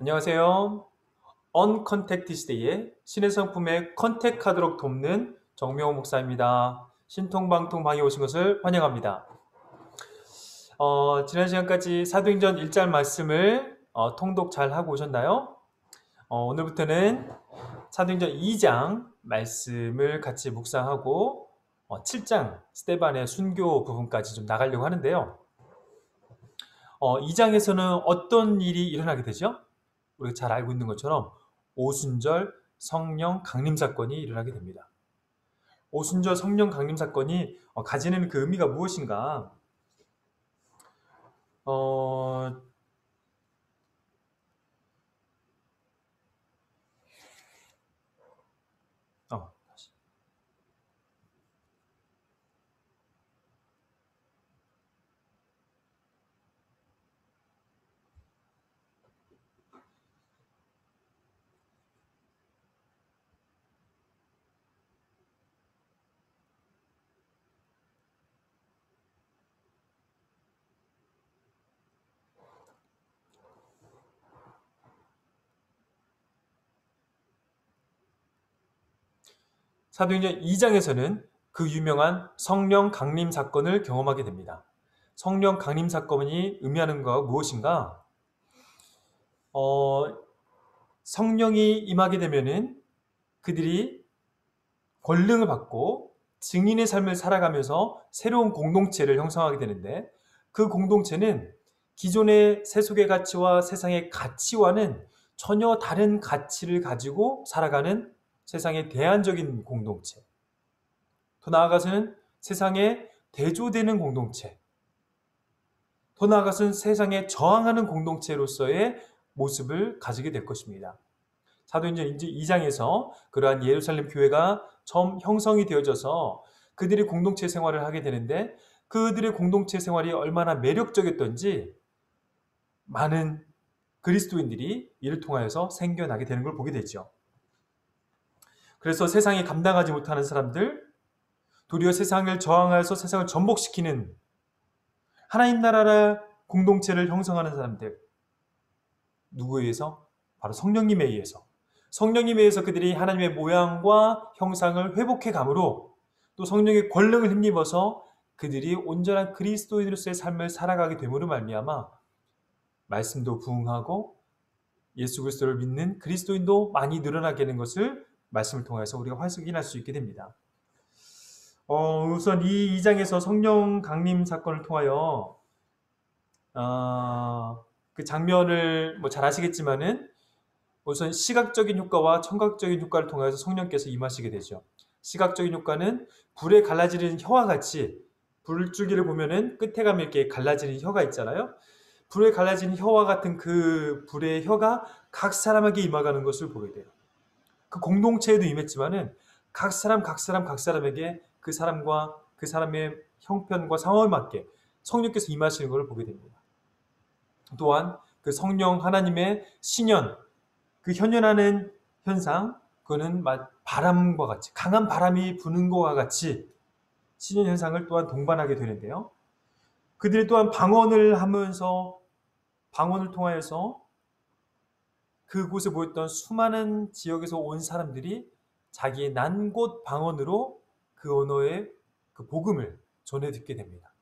안녕하세요. 언컨택트 시대에 신의 성품에 컨택하도록 돕는 정명호 목사입니다. 신통방통방에 오신 것을 환영합니다. 지난 시간까지 사도행전 1장 말씀을 통독 잘 하고 오셨나요? 오늘부터는 사도행전 2장 말씀을 같이 묵상하고 7장 스데반의 순교 부분까지 좀 나가려고 하는데요. 2장에서는 어떤 일이 일어나게 되죠? 우리가 잘 알고 있는 것처럼 오순절 성령 강림 사건이 일어나게 됩니다. 오순절 성령 강림 사건이 가지는 그 의미가 무엇인가? 어, 다시. 사도행전 2장에서는 그 유명한 성령 강림 사건을 경험하게 됩니다. 성령 강림 사건이 의미하는 것가 무엇인가? 어, 성령이 임하게 되면은 그들이 권능을 받고 증인의 삶을 살아가면서 새로운 공동체를 형성하게 되는데, 그 공동체는 기존의 세속의 가치와 세상의 가치와는 전혀 다른 가치를 가지고 살아가는 세상의 대안적인 공동체, 더 나아가서는 세상에 대조되는 공동체, 더 나아가서는 세상에 저항하는 공동체로서의 모습을 가지게 될 것입니다. 사도행전 2장에서 그러한 예루살렘 교회가 처음 형성이 되어져서 그들이 공동체 생활을 하게 되는데, 그들의 공동체 생활이 얼마나 매력적이었던지 많은 그리스도인들이 이를 통하여서 생겨나게 되는 걸 보게 되죠. 그래서 세상이 감당하지 못하는 사람들, 도리어 세상을 저항하여서 세상을 전복시키는 하나님 나라의 공동체를 형성하는 사람들, 누구에 의해서? 바로 성령님에 의해서. 성령님에 의해서 그들이 하나님의 모양과 형상을 회복해 감으로, 또 성령의 권능을 힘입어서 그들이 온전한 그리스도인으로서의 삶을 살아가게 됨으로 말미암아 말씀도 부응하고 예수 그리스도를 믿는 그리스도인도 많이 늘어나게 되는 것을 말씀을 통해서 우리가 확인할 수 있게 됩니다. 우선 이 2장에서 성령 강림 사건을 통하여 그 장면을 뭐 잘 아시겠지만은, 우선 시각적인 효과와 청각적인 효과를 통해서 성령께서 임하시게 되죠. 시각적인 효과는 불에 갈라지는 혀와 같이, 불줄기를 보면은 끝에 가면 이렇게 갈라지는 혀가 있잖아요. 불에 갈라지는 혀와 같은 그 불의 혀가 각 사람에게 임하가는 것을 보게 돼요. 그 공동체에도 임했지만은 각 사람에게 그 사람과 그 사람의 형편과 상황에 맞게 성령께서 임하시는 것을 보게 됩니다. 또한 그 성령 하나님의 신현, 그 현현하는 현상, 그거는 바람과 같이, 강한 바람이 부는 것과 같이 신현 현상을 또한 동반하게 되는데요. 그들이 또한 방언을 하면서, 방언을 통하여서 그곳에 모였던 수많은 지역에서 온 사람들이 자기의 난 곳 방언으로 그 언어의 그 복음을 전해 듣게 됩니다.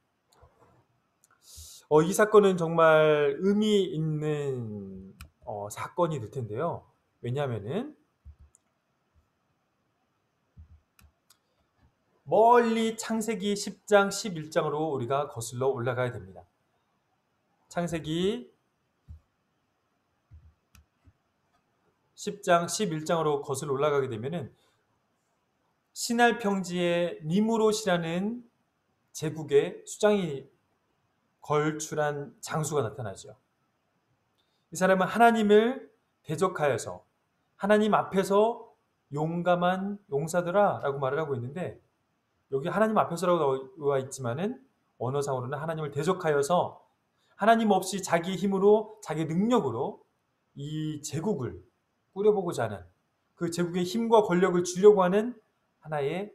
이 사건은 정말 의미 있는 사건이 될 텐데요. 왜냐하면은 멀리 창세기 10장, 11장으로 우리가 거슬러 올라가야 됩니다. 창세기 10장, 11장으로 거슬러 올라가게 되면은 시날 평지에 니무롯이라는 제국의 수장이 걸출한 장수가 나타나죠. 이 사람은 하나님을 대적하여서 하나님 앞에서 용감한 용사들아 라고 말을 하고 있는데, 여기 하나님 앞에서라고 나와 있지만은 언어상으로는 하나님을 대적하여서 하나님 없이 자기 힘으로, 자기 능력으로 이 제국을 꾸려보고자 하는, 그 제국의 힘과 권력을 주려고 하는 하나의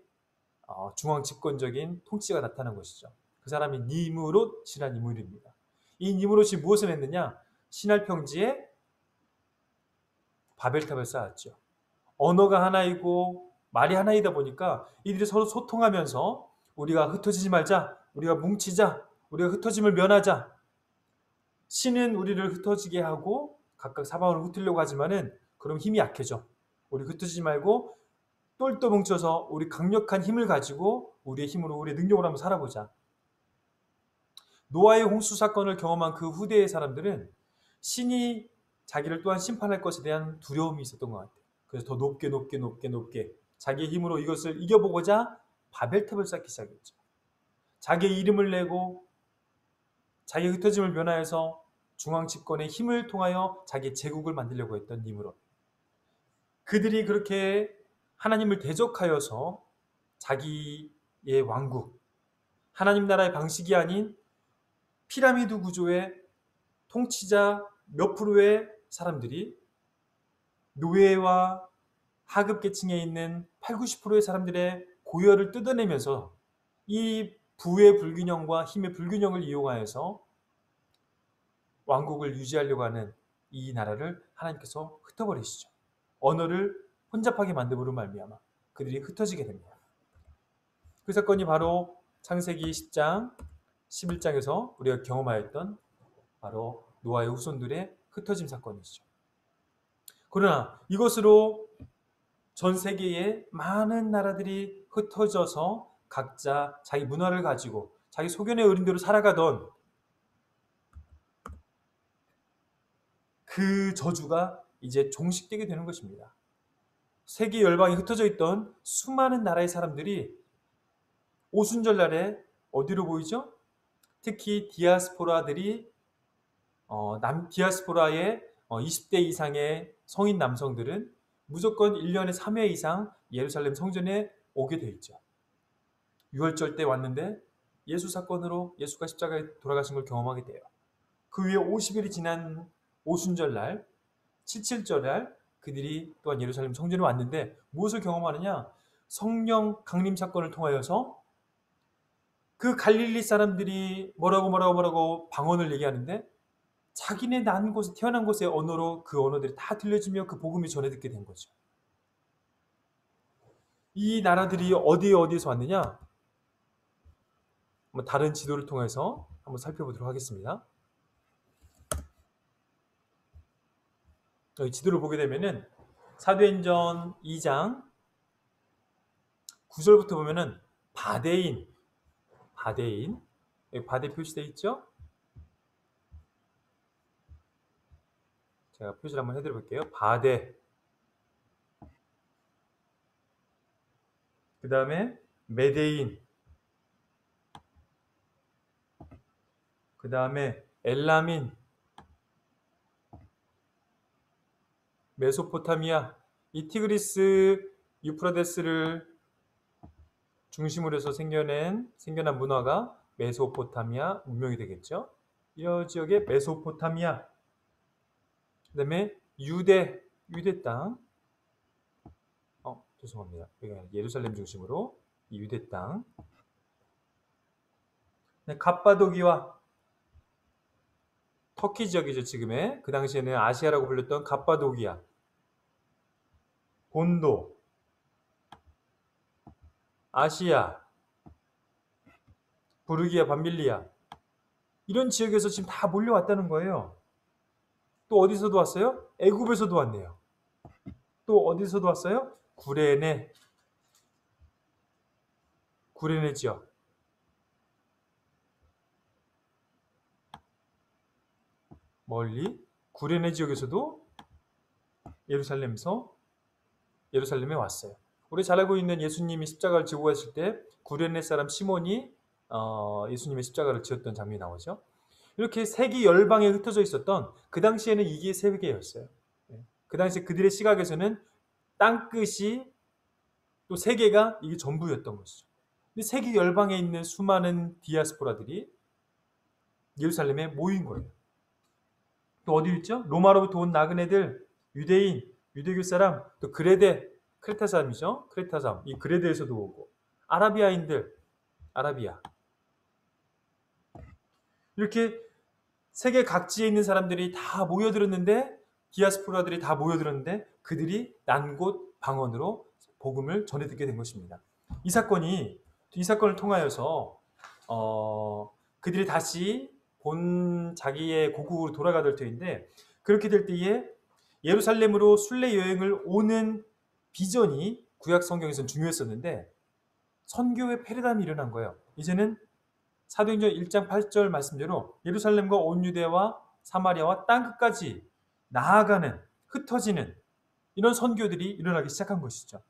중앙 집권적인 통치가 나타난 것이죠. 그 사람이 니무롯이라는 인물입니다. 이 니무롯이 무엇을 했느냐? 시날 평지에 바벨탑을 쌓았죠. 언어가 하나이고 말이 하나이다 보니까 이들이 서로 소통하면서 우리가 흩어지지 말자, 우리가 뭉치자, 우리가 흩어짐을 면하자. 신은 우리를 흩어지게 하고 각각 사방으로 흩으려고 하지만은 그럼 힘이 약해져. 우리 흩어지지 말고 똘똘 뭉쳐서 우리 강력한 힘을 가지고 우리의 힘으로 우리의 능력으로 한번 살아보자. 노아의 홍수 사건을 경험한 그 후대의 사람들은 신이 자기를 또한 심판할 것에 대한 두려움이 있었던 것 같아요. 그래서 더 높게 높게 높게 높게 자기의 힘으로 이것을 이겨보고자 바벨탑을 쌓기 시작했죠. 자기의 이름을 내고 자기의 흩어짐을 면하여서 중앙 집권의 힘을 통하여 자기의 제국을 만들려고 했던 힘으로 그들이 그렇게 하나님을 대적하여서 자기의 왕국, 하나님 나라의 방식이 아닌 피라미드 구조의 통치자 몇 프로의 사람들이 노예와 하급 계층에 있는 8, 90%의 사람들의 고열을 뜯어내면서 이 부의 불균형과 힘의 불균형을 이용하여서 왕국을 유지하려고 하는 이 나라를 하나님께서 흩어버리시죠. 언어를 혼잡하게 만듦으로 말미암아 그들이 흩어지게 됩니다. 그 사건이 바로 창세기 10장, 11장에서 우리가 경험하였던 바로 노아의 후손들의 흩어짐 사건이죠. 그러나 이것으로 전 세계의 많은 나라들이 흩어져서 각자 자기 문화를 가지고 자기 소견에 어린 대로 살아가던 그 저주가 이제 종식되게 되는 것입니다. 세계 열방에 흩어져 있던 수많은 나라의 사람들이 오순절날에 어디로 보이죠? 특히 디아스포라들이 디아스포라의 20대 이상의 성인 남성들은 무조건 1년에 3회 이상 예루살렘 성전에 오게 돼 있죠. 유월절 때 왔는데 예수 사건으로 예수가 십자가에 돌아가신 걸 경험하게 돼요. 그 후에 50일이 지난 오순절날, 칠칠절날 그들이 또한 예루살렘 성전에 왔는데 무엇을 경험하느냐? 성령 강림 사건을 통하여서 그 갈릴리 사람들이 뭐라고 방언을 얘기하는데 자기네 난 곳에 태어난 곳의 언어로 그 언어들이 다 들려지며 그 복음이 전해 듣게 된 거죠. 이 나라들이 어디에서 왔느냐? 다른 지도를 통해서 한번 살펴보도록 하겠습니다. 여기 지도를 보게 되면은 사도행전 2장 9절부터 보면은 바데인 여기 바데 표시되어 있죠? 제가 표시를 한번 해드려 볼게요. 바데 그 다음에 메데인 그 다음에 엘라민 메소포타미아 이 티그리스 유프라데스를 중심으로 해서 생겨난 문화가 메소포타미아 문명이 되겠죠. 이 지역의 메소포타미아 그 다음에 유대 땅 죄송합니다. 예루살렘 중심으로 이 유대 땅 갑바도기와 터키 지역이죠. 지금의 그 당시에는 아시아라고 불렸던 갑바도기아 본도 아시아 부르기아 밤빌리아 이런 지역에서 지금 다 몰려왔다는 거예요. 또 어디서도 왔어요? 애굽에서도 왔네요. 또 어디서도 왔어요? 구레네 지역 멀리 구레네 지역에서도 예루살렘에 왔어요. 우리 잘 알고 있는 예수님이 십자가를 지고 가실 때 구레네 사람 시몬이 예수님의 십자가를 지었던 장면이 나오죠. 이렇게 세계 열방에 흩어져 있었던 그 당시에는 이게 세계였어요. 그 당시에 그들의 시각에서는 땅끝이 또 세계가 이게 전부였던 것이죠. 근데 세계 열방에 있는 수많은 디아스포라들이 예루살렘에 모인 거예요. 또 어디 있죠? 로마로부터 온 나그네들, 유대인, 유대교 사람, 또 크레타 사람이죠. 크레타 사람, 이 그레데에서도 오고 아라비아인들, 아라비아 이렇게 세계 각지에 있는 사람들이 다 모여들었는데 디아스포라들이 다 모여들었는데 그들이 난 곳 방언으로 복음을 전해 듣게 된 것입니다. 이 사건을 통하여서 그들이 다시 본 자기의 고국으로 돌아가될 터인데, 그렇게 될 때에 예루살렘으로 순례 여행을 오는 비전이 구약 성경에서는 중요했었는데 선교의 패러다임이 일어난 거예요. 이제는 사도행전 1장 8절 말씀대로 예루살렘과 온 유대와 사마리아와 땅끝까지 나아가는, 흩어지는 이런 선교들이 일어나기 시작한 것이죠.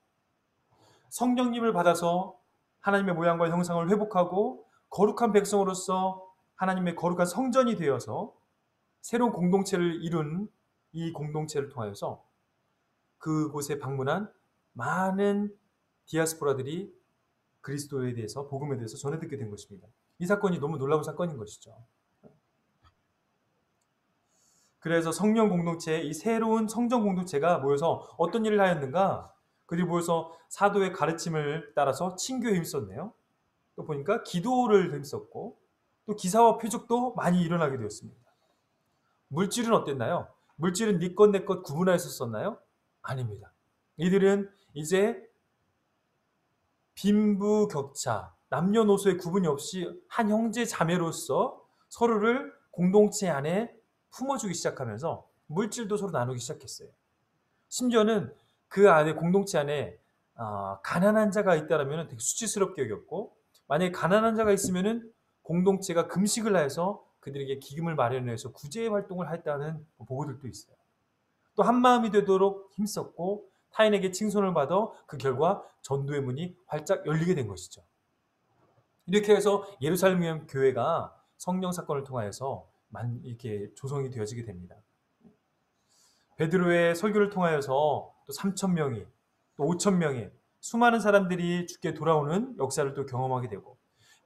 성령님을 받아서 하나님의 모양과 형상을 회복하고 거룩한 백성으로서 하나님의 거룩한 성전이 되어서 새로운 공동체를 이룬 이 공동체를 통하여서 그곳에 방문한 많은 디아스포라들이 그리스도에 대해서, 복음에 대해서 전해 듣게 된 것입니다. 이 사건이 너무 놀라운 사건인 것이죠. 그래서 성령 공동체, 이 새로운 성전 공동체가 모여서 어떤 일을 하였는가? 그들이 모여서 사도의 가르침을 따라서 친교에 힘썼네요. 또 보니까 기도를 힘썼고 또 기사와 표적도 많이 일어나게 되었습니다. 물질은 어땠나요? 물질은 네 것 내 것 구분하였었나요? 아닙니다. 이들은 이제 빈부격차, 남녀노소의 구분이 없이 한 형제 자매로서 서로를 공동체 안에 품어주기 시작하면서 물질도 서로 나누기 시작했어요. 심지어는 그 안에, 공동체 안에 가난한 자가 있다면 되게 수치스럽게 여겼고, 만약에 가난한 자가 있으면 공동체가 금식을 해서 그들에게 기금을 마련해서 구제 활동을 했다는 보고들도 있어요. 또 한마음이 되도록 힘썼고 타인에게 칭송을 받아 그 결과 전도의 문이 활짝 열리게 된 것이죠. 이렇게 해서 예루살렘 교회가 성령 사건을 통하여서 이렇게 조성이 되어지게 됩니다. 베드로의 설교를 통하여서 또 3,000명이, 또 5,000명이 수많은 사람들이 주께 돌아오는 역사를 또 경험하게 되고,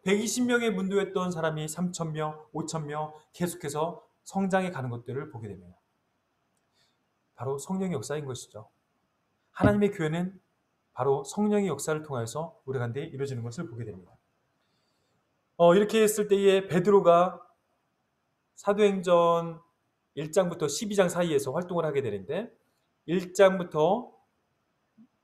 120명에 문도했던 사람이 3,000명, 5,000명 계속해서 성장해 가는 것들을 보게 됩니다. 바로 성령의 역사인 것이죠. 하나님의 교회는 바로 성령의 역사를 통해서 우리 가운데 이루어지는 것을 보게 됩니다. 이렇게 했을 때에 베드로가 사도행전 1장부터 12장 사이에서 활동을 하게 되는데, 1장부터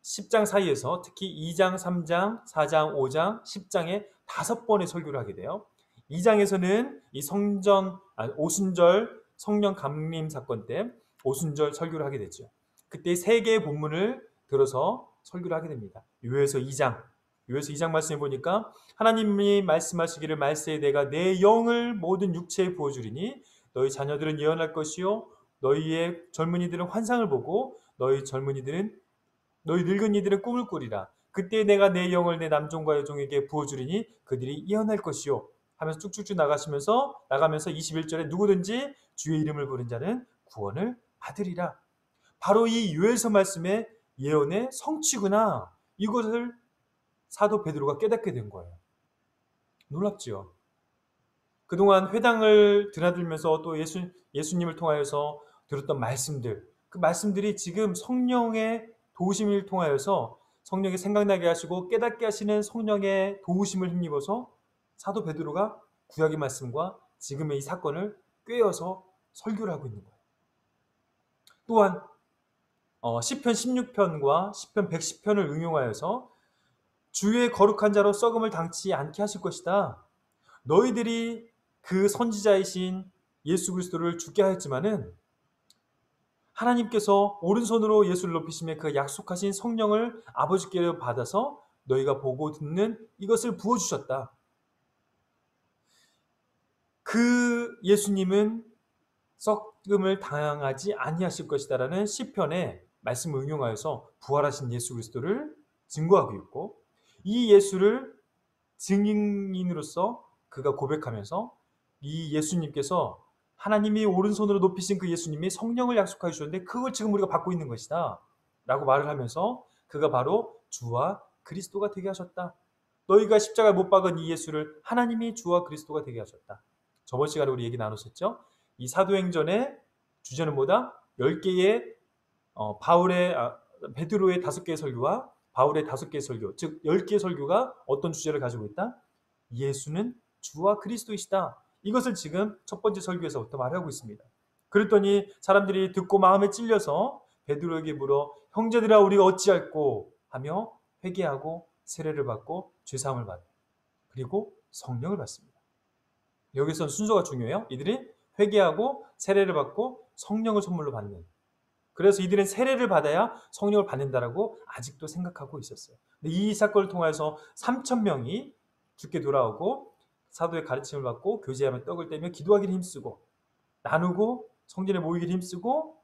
10장 사이에서 특히 2장, 3장, 4장, 5장, 10장에 5번의 설교를 하게 돼요. 2장에서는 이 오순절 성령 감림 사건 때 오순절 설교를 하게 되죠. 그때 3개의 본문을 들어서 설교를 하게 됩니다. 요에서 2장 말씀해 보니까 하나님이 말씀하시기를 말세에 내가 내 영을 모든 육체에 부어주리니 너희 자녀들은 예언할 것이요 너희의 젊은이들은 환상을 보고 너희 늙은이들은 꿈을 꾸리라. 그때 내가 내 영을 내 남종과 여종에게 부어주리니 그들이 예언할 것이요 하면서 쭉쭉쭉 나가면서 21절에 누구든지 주의 이름을 부른 자는 구원을 받으리라. 바로 이 요엘서 말씀의 예언의 성취구나. 이것을 사도 베드로가 깨닫게 된 거예요. 놀랍지요. 그동안 회당을 드나들면서 또 예수님을 통하여서 들었던 말씀들, 그 말씀들이 지금 성령의 도우심을 통하여서 성령이 생각나게 하시고 깨닫게 하시는 성령의 도우심을 힘입어서 사도 베드로가 구약의 말씀과 지금의 이 사건을 꿰어서 설교를 하고 있는 거예요. 또한 시편 16편과 시편 110편을 응용하여서 주의 거룩한 자로 썩음을 당치 않게 하실 것이다. 너희들이 그 선지자이신 예수 그리스도를 죽게 하였지만은 하나님께서 오른손으로 예수를 높이심에 그 약속하신 성령을 아버지께 받아서 너희가 보고 듣는 이것을 부어주셨다. 그 예수님은 썩음을 당하지 아니하실 것이다라는 시편의 말씀을 응용하여서 부활하신 예수 그리스도를 증거하고 있고, 이 예수를 증인으로서 그가 고백하면서 이 예수님께서 하나님이 오른손으로 높이신 그 예수님이 성령을 약속하여 주셨는데 그걸 지금 우리가 받고 있는 것이다 라고 말을 하면서 그가 바로 주와 그리스도가 되게 하셨다. 너희가 십자가에 못 박은 이 예수를 하나님이 주와 그리스도가 되게 하셨다. 저번 시간에 우리 얘기 나눴었죠. 이 사도행전의 주제는 뭐다? 10개의 베드로의 5개의 설교와 바울의 5개의 설교, 즉 10개의 설교가 어떤 주제를 가지고 있다? 예수는 주와 그리스도이시다. 이것을 지금 첫 번째 설교에서부터 말하고 있습니다. 그랬더니 사람들이 듣고 마음에 찔려서 베드로에게 물어 형제들아 우리가 어찌할꼬 하며 회개하고 세례를 받고 죄사함을 받고 그리고 성령을 받습니다. 여기서 순서가 중요해요. 이들이 회개하고 세례를 받고 성령을 선물로 받는. 그래서 이들은 세례를 받아야 성령을 받는다라고 아직도 생각하고 있었어요. 근데 이 사건을 통해서 3천 명이 죽게 돌아오고 사도의 가르침을 받고 교제하며 떡을 떼며 기도하기를 힘쓰고 나누고 성전에 모이기를 힘쓰고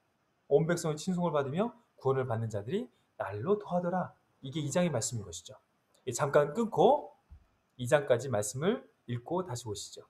온 백성의 친송을 받으며 구원을 받는 자들이 날로 더하더라. 이게 2장의 말씀인 것이죠. 잠깐 끊고 2장까지 말씀을 읽고 다시 오시죠.